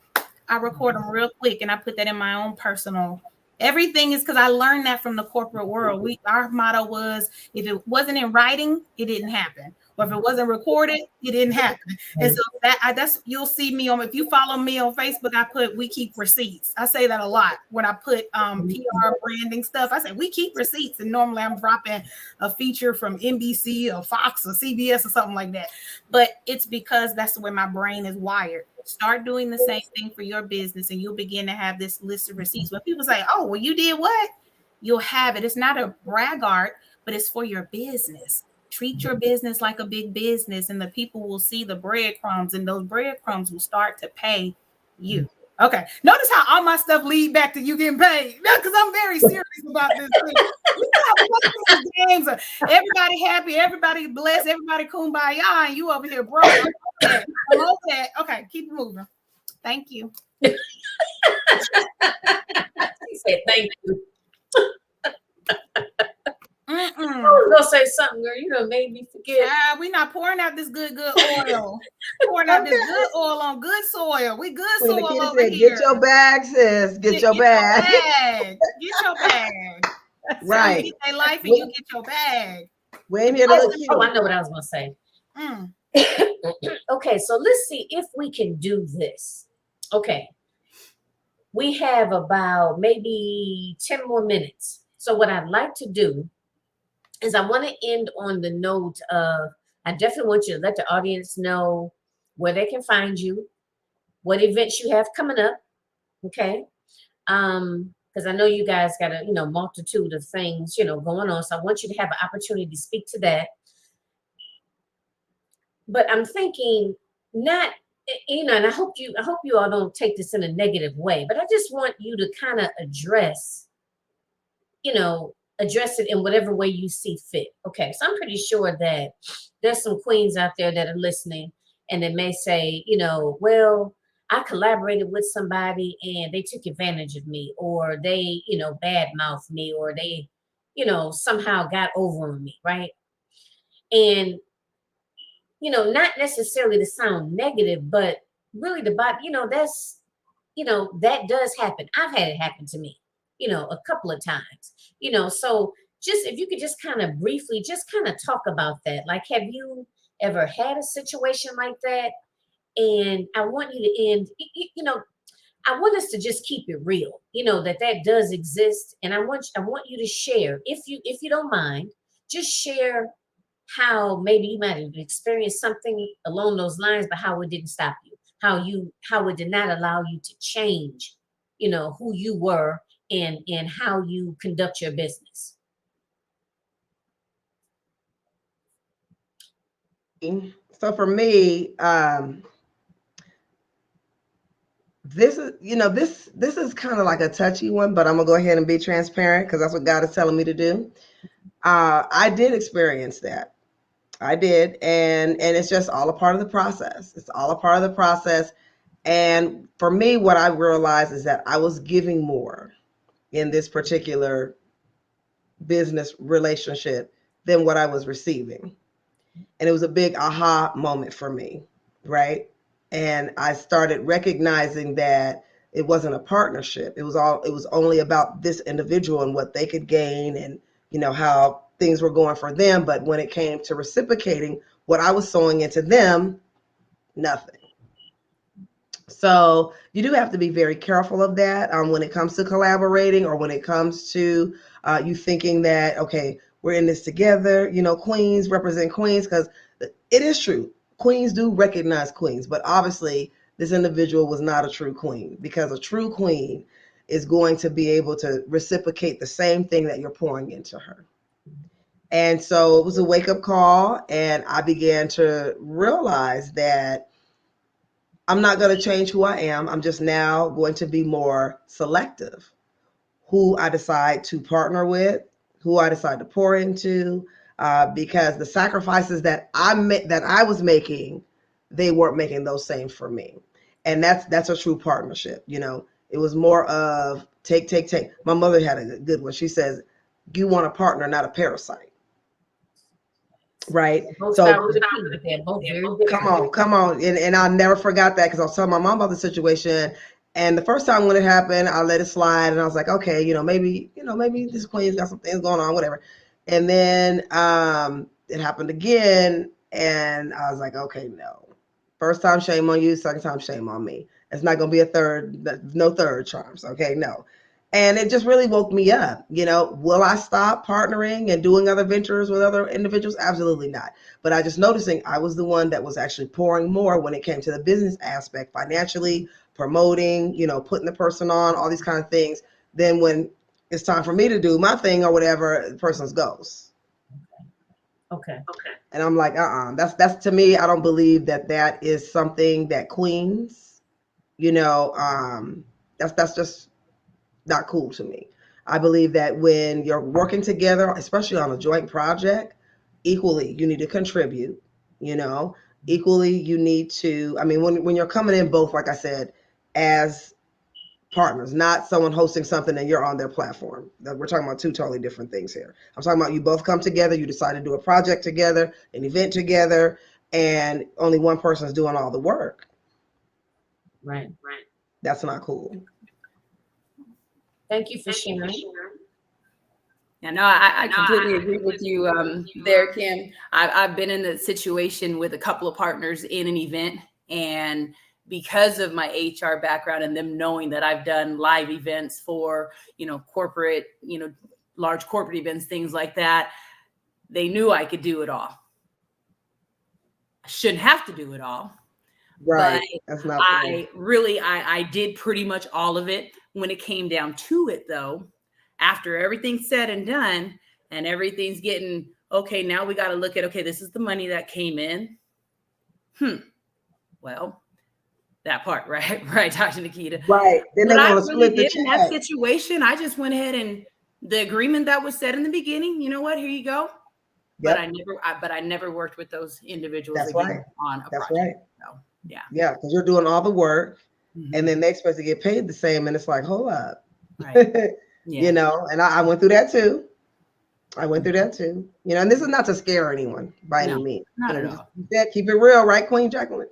S4: I record them real quick and I put that in my own personal. Everything is because I learned that from the corporate world. Our motto was, if it wasn't in writing, it didn't happen. Or if it wasn't recorded, it didn't happen. And so that's you'll see me on, if you follow me on Facebook, I put, we keep receipts. I say that a lot when I put PR branding stuff. I say we keep receipts, and normally I'm dropping a feature from NBC or Fox or CBS or something like that. But it's because that's the way my brain is wired. Start doing the same thing for your business, and you'll begin to have this list of receipts. When people say, oh, well, you did what? You'll have it. It's not a braggart, but it's for your business. Treat your business like a big business, and the people will see the breadcrumbs, and those breadcrumbs will start to pay you. Okay. Notice how all my stuff lead back to you getting paid. Because I'm very serious about this thing. Games. Everybody happy, everybody blessed, everybody kumbaya, and you over here broke. I'm over that. Okay, keep it moving. Thank you.
S1: She said thank you. I was gonna say something, girl. Made me forget.
S4: We're not pouring out this good oil. Pouring out this good oil on good soil. We good
S3: Queen
S4: soil
S3: Nikita
S4: over
S3: said,
S4: here.
S3: get your bag, sis. Get your bag.
S4: Get your bag.
S3: Right.
S4: You get their life and you get your bag.
S3: We ain't here to look cute.
S1: Oh, I know what I was gonna say. Okay, so let's see if we can do this. Okay. We have about maybe 10 more minutes. So what I'd like to do is I want to end on the note of, I definitely want you to let the audience know where they can find you, what events you have coming up. Okay. Because I know you guys got a multitude of things going on. So I want you to have an opportunity to speak to that. But I'm thinking not, and I hope you all don't take this in a negative way, but I just want you to kind of address it in whatever way you see fit. Okay. So I'm pretty sure that there's some queens out there that are listening, and they may say, well, I collaborated with somebody and they took advantage of me, or they, badmouthed me, or they, somehow got over on me. Right. And, not necessarily to sound negative, but really that's, that does happen. I've had it happen to me, a couple of times, so just, if you could just kind of briefly, just kind of talk about that. Like, have you ever had a situation like that? And I want you to end, I want us to just keep it real, that does exist. And I want you to share, if you don't mind, just share how maybe you might have experienced something along those lines, but how it didn't stop you, how it did not allow you to change, who you were and how you conduct your business.
S3: So for me, this is kind of like a touchy one, but I'm gonna go ahead and be transparent because that's what God is telling me to do. I did experience that. I did, and it's just all a part of the process. It's all a part of the process. And for me, what I realized is that I was giving more in this particular business relationship than what I was receiving. And it was a big aha moment for me, right? And I started recognizing that it wasn't a partnership. It was only about this individual and what they could gain and, how things were going for them. But when it came to reciprocating what I was sowing into them, nothing. So you do have to be very careful of that when it comes to collaborating, or when it comes to you thinking that, okay, we're in this together. Queens represent queens, because it is true. Queens do recognize queens, but obviously this individual was not a true queen, because a true queen is going to be able to reciprocate the same thing that you're pouring into her. And so it was a wake up call, and I began to realize that I'm not going to change who I am. I'm just now going to be more selective who I decide to partner with, who I decide to pour into, because the sacrifices that I was making, they weren't making those same for me, and that's a true partnership. It was more of take, take, take. My mother had a good one. She says, "You want a partner, not a parasite." Right.
S1: Both
S3: So
S1: start with a P, but they're both very different.
S3: come on. And I never forgot that, because I was telling my mom about the situation. And the first time when it happened, I let it slide, and I was like, okay, maybe this queen's got some things going on, whatever. And then it happened again, and I was like, okay, no. First time, shame on you. Second time, shame on me. It's not gonna be a third, no third charms. Okay, no. And it just really woke me up. Will I stop partnering and doing other ventures with other individuals? Absolutely not. But I just noticing I was the one that was actually pouring more when it came to the business aspect, financially, promoting, putting the person on, all these kind of things. Then when it's time for me to do my thing or whatever, the person's goes.
S1: Okay.
S3: And I'm like, that's to me, I don't believe that is something that queens, that's just not cool to me. I believe that when you're working together, especially on a joint project, equally you need to contribute, equally you need to, when you're coming in both, like I said, as partners, not someone hosting something and you're on their platform. We're talking about two totally different things here. I'm talking about you both come together, you decide to do a project together, an event together, and only one person is doing all the work.
S1: Right.
S3: That's not cool.
S1: Thank you for sharing.
S2: Yeah, no, I completely agree with you there, Kim. I've been in the situation with a couple of partners in an event, and because of my HR background and them knowing that I've done live events for, corporate, large corporate events, things like that, they knew I could do it all. I shouldn't have to do it all.
S3: Right.
S2: But
S3: That's not
S2: I did pretty much all of it. When it came down to it, though, after everything's said and done and everything's getting, okay, now we got to look at, okay, this is the money that came in. Well, that part, right? Right, Dr. Nikita.
S3: Right. Then
S2: what
S3: they
S2: I
S3: want to
S2: really
S3: split the
S2: did in that
S3: check.
S2: situation, I just went ahead and the agreement that was said in the beginning, you know what, here you go.
S3: Yep.
S2: But I never worked with those individuals
S3: That's
S2: again
S3: right.
S2: on a
S3: That's
S2: project.
S3: right.
S2: So, yeah.
S3: Yeah, because you're doing all the work, and then they expect to get paid the same, and it's like, hold up.
S2: Right. Yeah.
S3: And I went through that too. And this is not to scare anyone by any means.
S2: Not at all.
S3: Keep it real, right, Queen Jacqueline?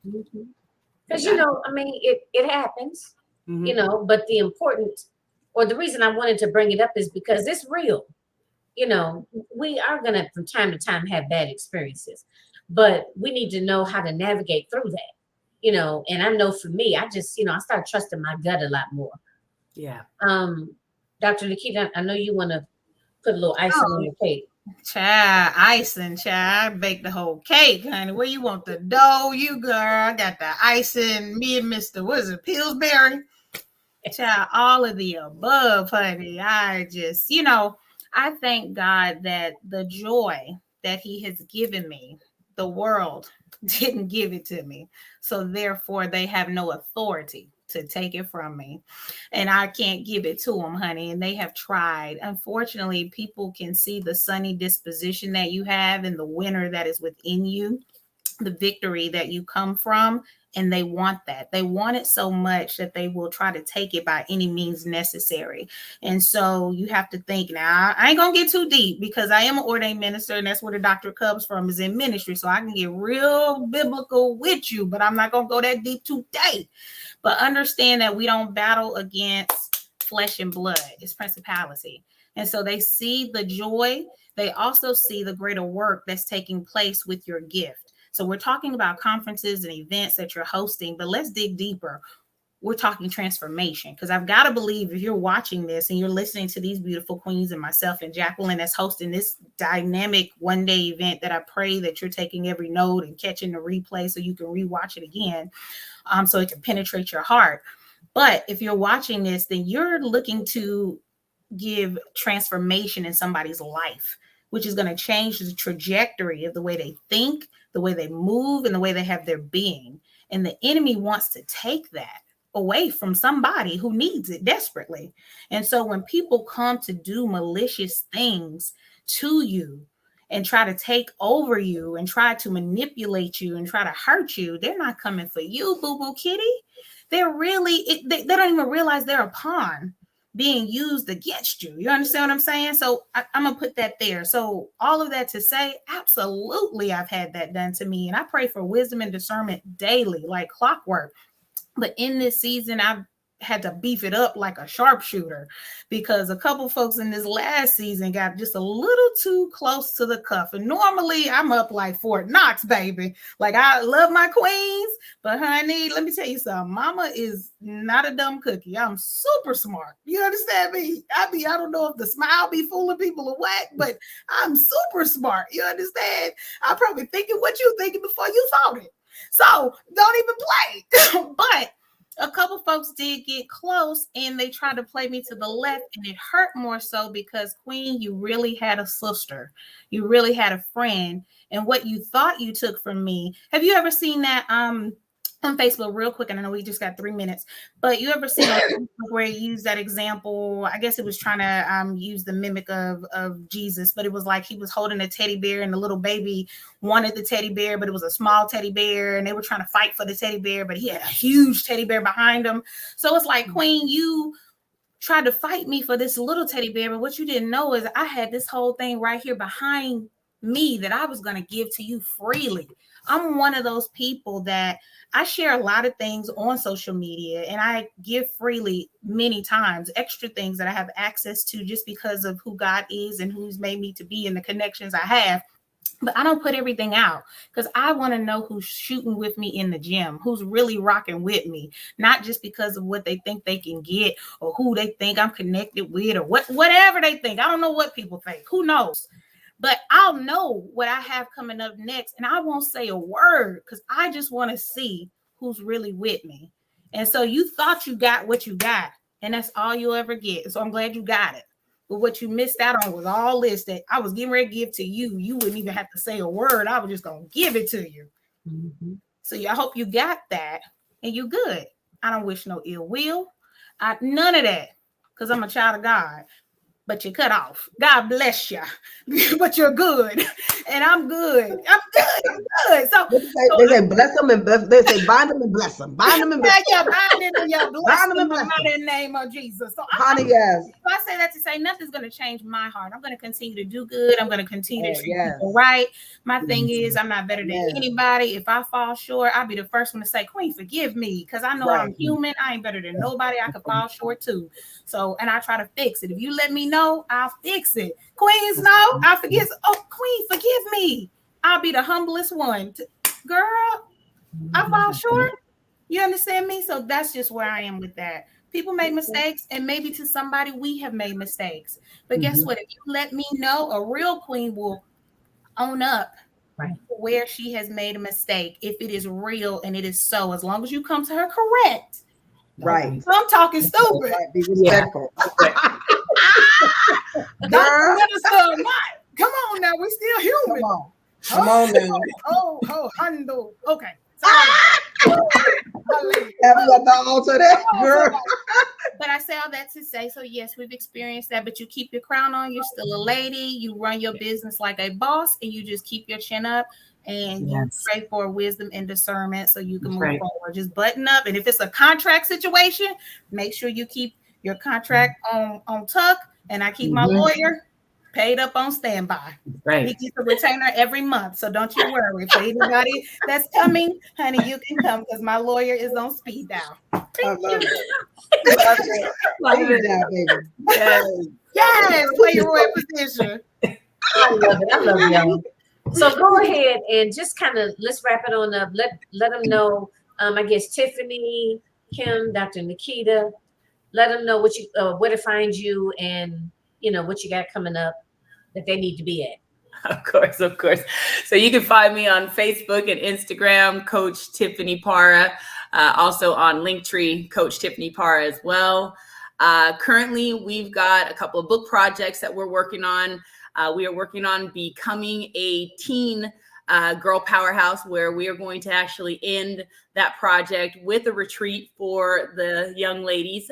S1: Because it happens. But the important, or the reason I wanted to bring it up is because it's real. We are going to from time to time have bad experiences, but we need to know how to navigate through that. And I know for me, I just, I started trusting my gut a lot more.
S2: Yeah.
S1: Dr. Nikita, I know you want to put a little icing on your cake.
S4: Child, icing, child. I baked the whole cake, honey. Where you want the dough? You girl, I got the icing. Me and Mr. What is it, Pillsbury? Child, all of the above, honey. I just, I thank God that the joy that He has given me, the world didn't give it to me. So therefore, they have no authority to take it from me. And I can't give it to them, honey. And they have tried. Unfortunately, people can see the sunny disposition that you have and the winner that is within you. the victory that you come from, and they want that. They want it so much that they will try to take it by any means necessary. And so you have to think, now, I ain't gonna get too deep because I am an ordained minister, and that's where the doctor comes from, is in ministry. So I can get real biblical with you, but I'm not gonna go that deep today. But understand that we don't battle against flesh and blood. It's principality. And so they see the joy. They also see the greater work that's taking place with your gift. So we're talking about conferences and events that you're hosting, but let's dig deeper. We're talking transformation, because I've got to believe if you're watching this and you're listening to these beautiful queens and myself and Jacqueline that's hosting this dynamic one-day event, that I pray that you're taking every note and catching the replay so you can rewatch it again, so it can penetrate your heart. But if you're watching this, then you're looking to give transformation in somebody's life, which is going to change the trajectory of the way they think, the way they move, and the way they have their being. And the enemy wants to take that away from somebody who needs it desperately. And so when people come to do malicious things to you and try to take over you and try to manipulate you and try to hurt you, they're not coming for you, boo-boo kitty. They're really, they don't even realize they're a pawn being used against you. You understand what I'm saying? So I'm going to put that there. So all of that to say, absolutely, I've had that done to me. And I pray for wisdom and discernment daily, like clockwork. But in this season, I've had to beef it up like a sharpshooter, because a couple folks in this last season got just a little too close to the cuff. And normally I'm up like Fort Knox, baby. Like, I love my queens, but honey, let me tell you something. Mama is not a dumb cookie. I'm super smart. You understand me? I don't know if the smile be fooling people or what, but I'm super smart. You understand? I'm probably thinking what you thinking before you thought it. So don't even play. But a couple folks did get close and they tried to play me to the left, and it hurt more so because, Queen, you really had a sister. You really had a friend. And what you thought you took from me. Have you ever seen that on Facebook real quick? And I know we just got 3 minutes, but you ever seen where he used that example? I guess it was trying to use the mimic of Jesus, but it was like he was holding a teddy bear and the little baby wanted the teddy bear, but it was a small teddy bear and they were trying to fight for the teddy bear, but he had a huge teddy bear behind him. So it's like, Queen, you tried to fight me for this little teddy bear, but what you didn't know is I had this whole thing right here behind me that I was going to give to you freely. I'm one of those people that I share a lot of things on social media, and I give freely many times, extra things that I have access to just because of who God is and who's made me to be and the connections I have. But I don't put everything out because I want to know who's shooting with me in the gym, who's really rocking with me, not just because of what they think they can get or who they think I'm connected with or whatever they think. I don't know what people think. Who knows? But I'll know what I have coming up next, and I won't say a word because I just want to see who's really with me. And so you thought you got what you got, and that's all you'll ever get. So I'm glad you got it. But what you missed out on was all this that I was getting ready to give to you. You wouldn't even have to say a word. I was just going to give it to you. Mm-hmm. So I hope you got that, and you're good. I don't wish no ill will. None of that, because I'm a child of God. But you're cut off. God bless you. But you're good. And I'm good. I'm good. So
S3: they say bless them and bless. They say bind them and bless them. Bind them and bless them.
S4: Yeah, bind them and bless them in the name of Jesus. So
S3: yes.
S4: So I say that to say nothing's going to change my heart. I'm going to continue to do good. I'm going to continue to treat people right. My thing is, I'm not better than anybody. If I fall short, I'll be the first one to say, Queen, forgive me. Because I know I'm human. I ain't better than nobody. I could fall short too. So, and I try to fix it. If you let me know, I'll fix it. Queens, no, I forget. Oh, Queen, forgive me. I'll be the humblest one. Girl, I fall short. You understand me? So that's just where I am with that. People make mistakes, and maybe to somebody we have made mistakes. But guess what? If you let me know, a real queen will own up where she has made a mistake if it is real and it is so. As long as you come to her correct.
S3: Right.
S4: So I'm talking stupid.
S3: Be respectful.
S4: Girl. Come on now. We're still human.
S3: Come on now.
S4: Hundo. Okay.
S3: Have you at the altar there, girl?
S4: but I say all that to say, so yes, we've experienced that, but you keep your crown on. You're still a lady. You run your business like a boss, and you just keep your chin up, and you pray for wisdom and discernment so you can move forward. Just button up. And if it's a contract situation, make sure you keep your contract on tuck. And I keep my lawyer paid up on standby. He gets a retainer every month, so don't you worry. For anybody that's coming, honey, you can come because my lawyer is on speed dial.
S3: I love it. Love it.
S4: Yes, play your royal position.
S1: I love it. I love y'all. So go ahead and just kind of let's wrap it on up. Let them know. I guess Tiffany, Kim, Dr. Nikita. Let them know what you where to find you and what you got coming up that they need to be at.
S2: Of course. So you can find me on Facebook and Instagram, Coach Tiffany Para. Also on Linktree, Coach Tiffany Para as well. Currently, we've got a couple of book projects that we're working on. We are working on becoming a teen girl powerhouse, where we are going to actually end that project with a retreat for the young ladies,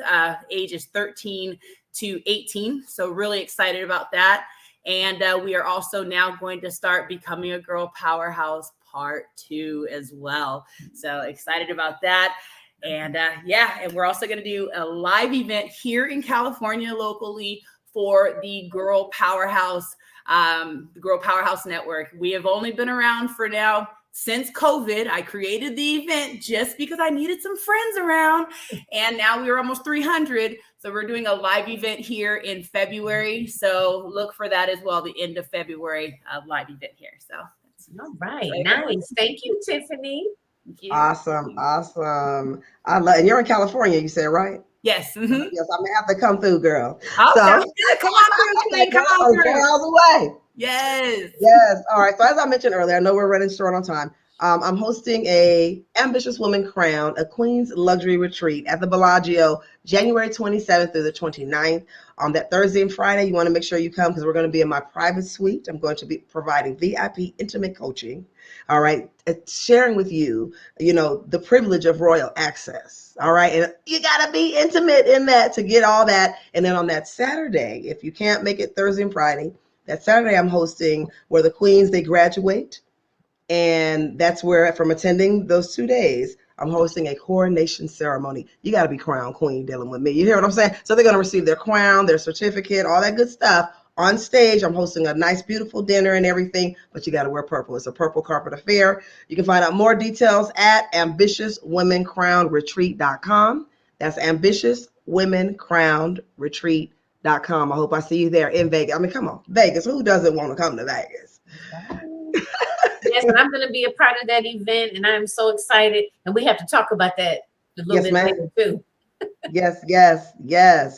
S2: ages 13 to 18. So really excited about that. And we are also now going to start Becoming a Girl Powerhouse Part 2 as well. So excited about that. And and we're also going to do a live event here in California locally for the Girl Powerhouse, the Girl Powerhouse Network. We have only been around for now since COVID. I created the event just because I needed some friends around, and now we're almost 300. So we're doing a live event here in February. So look for that as well, the end of February, live event here. So
S1: all right, nice. Thank you, Tiffany.
S2: Thank you.
S3: Awesome. I love, and you're in California, you said, right?
S2: Yes.
S3: Yes, I'm gonna have to come through, girl.
S2: Okay. So come on through. Come on through.
S3: 4 hours away.
S2: Yes.
S3: All right. So as I mentioned earlier, I know we're running short on time. I'm hosting a Ambitious Woman Crown, a Queen's Luxury Retreat at the Bellagio, January 27th through the 29th. On that Thursday and Friday, you want to make sure you come because we're going to be in my private suite. I'm going to be providing VIP intimate coaching. All right. Sharing with you, the privilege of royal access. All right. And you got to be intimate in that to get all that. And then on that Saturday, if you can't make it Thursday and Friday, that Saturday I'm hosting where the queens, they graduate. And that's where, from attending those 2 days, I'm hosting a coronation ceremony. You got to be crown queen dealing with me. You hear what I'm saying? So they're going to receive their crown, their certificate, all that good stuff on stage. I'm hosting a nice, beautiful dinner and everything, but you got to wear purple. It's a purple carpet affair. You can find out more details at ambitiouswomencrownretreat.com. That's ambitiouswomencrownretreat.com. I hope I see you there in Vegas. I mean, come on, Vegas. Who doesn't want to come to Vegas?
S1: Yes, and I'm going to be a part of that event, and I'm so excited. And we have to talk about that a little bit later too.
S3: Yes.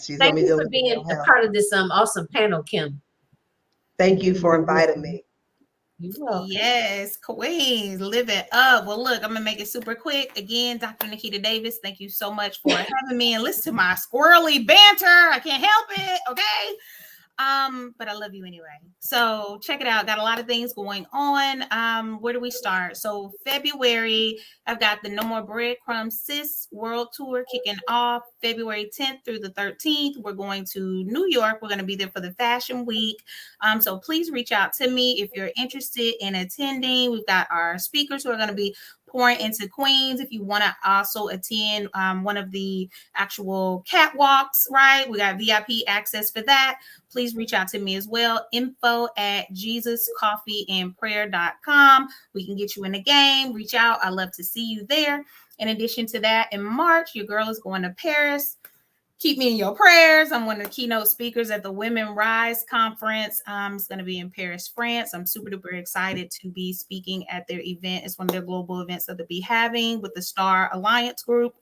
S3: She's
S1: Thank you for being a part of this awesome panel, Kim.
S3: Thank you for inviting me.
S1: You're welcome.
S4: Yes, queens, live it up. Well, look, I'm gonna make it super quick. Again, Dr. Nikita Davis, thank you so much for having me and listen to my squirrely banter. I can't help it. Okay. But I love you anyway. So check it out. Got a lot of things going on. Where do we start? So February, I've got the No More Breadcrumbs Sis World Tour kicking off February 10th through the 13th. We're going to New York. We're going to be there for the Fashion Week. So please reach out to me if you're interested in attending. We've got our speakers who are going to be pouring into queens. If you want to also attend one of the actual catwalks, right? We got VIP access for that. Please reach out to me as well. info@JesusCoffeeandPrayer.com. We can get you in the game. Reach out. I love to see you there. In addition to that, in March, your girl is going to Paris. Keep me in your prayers. I'm one of the keynote speakers at the Women Rise Conference. It's going to be in Paris, France. I'm super duper excited to be speaking at their event. It's one of their global events that they'll be having with the Star Alliance Group.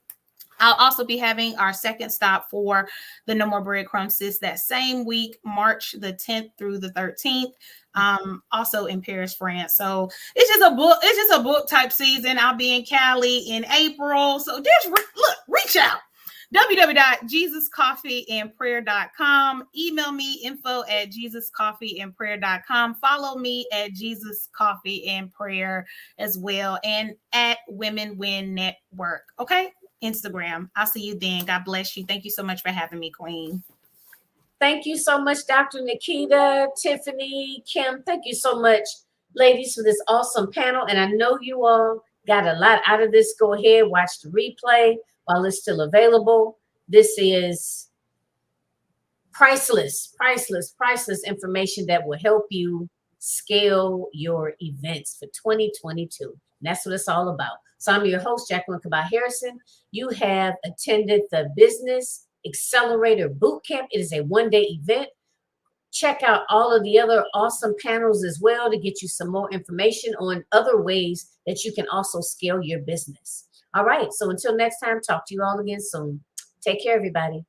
S4: I'll also be having our second stop for the No More Breadcrumbs Sis that same week, March the 10th through the 13th, also in Paris, France. So it's just a book type season. I'll be in Cali in April. So just reach out. www.JesusCoffeeandPrayer.com. Email me info@JesusCoffeeandPrayer.com. Follow me at Jesus Coffee and Prayer as well, and at Women Win Network. Okay. Instagram. I'll see you then. God bless you. Thank you so much for having me, Queen.
S1: Thank you so much, Dr. Nikita, Tiffany, Kim. Thank you so much, ladies, for this awesome panel. And I know you all got a lot out of this. Go ahead, watch the replay while it's still available. This is priceless information that will help you scale your events for 2022. And that's what it's all about. So I'm your host, Jacqueline Cabot Harrison. You have attended the Business Accelerator Bootcamp. It is a one-day event. Check out all of the other awesome panels as well to get you some more information on other ways that you can also scale your business. All right. So until next time, talk to you all again soon. Take care, everybody.